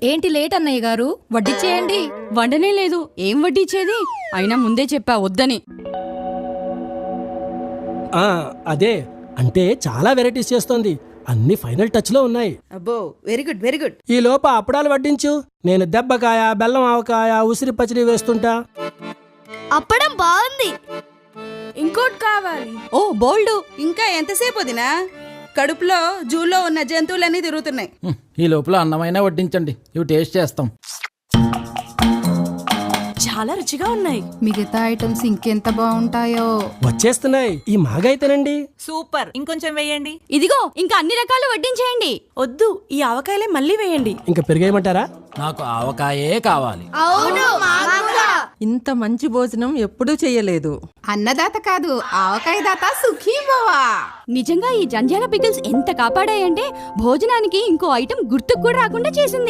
ఏంటి లేట్ అన్నయ్య గారు, వడ్డిచ్చేయండి. వండనే లేదు, ఏం వడ్డిచ్చేది? అయినా ముందే చెప్పా వద్దని. అదే అంటే చాలా వెరైటీస్ చేస్తోంది, అన్ని ఫైనల్ టచ్ లో ఉన్నాయి. అబ్బో, వెరీ గుడ్ వెరీ గుడ్. ఈ లోప అప్పడాలు వడ్డించు, నేను దెబ్బకాయ, బెల్లం ఆవకాయ, ఉసిరి పచ్చడి వేస్తుంటా. అప్పడం బాగుంది. ఇంకోటి కావాలి. ఓ బోల్డు. ఇంకా ఎంతసేపు వదినా? కడుపులో జూలో ఉన్న జంతువులన్నీ తిరుగుతున్నాయి. ఈ లోపల అన్నమైనా వడ్డించండి, ఇవి టేస్ట్ చేస్తాం. చాలా రుచిగా ఉన్నాయి. మిగతా ఐటమ్స్ ఇంకెంత బాగుంటాయో. వచ్చేస్తున్నాయి, ఈ మాగైతేనండి. సూపర్, ఇంకొంచెం వేయండి. ఇదిగో ఇంకా అన్ని రకాలు వడ్డించేయండి. వద్దు, ఈ ఆవకాయలే మళ్ళీ వేయండి. ఇంకా పెరిగేయమంటారా? నాకు ఆవకాయే కావాలి. అవును, ఇంత మంచి భోజనం ఎప్పుడూ చెయ్యలేదు. అన్నదాత కాదు, ఆవకాయ దాత సుఖీ భవ. నిజంగా ఈ జంధ్యాల పికిల్స్ ఎంత కాపాడాయంటే భోజనానికి ఇంకో ఐటెం గుర్తుకు కూడా రాకుండా చేసింది.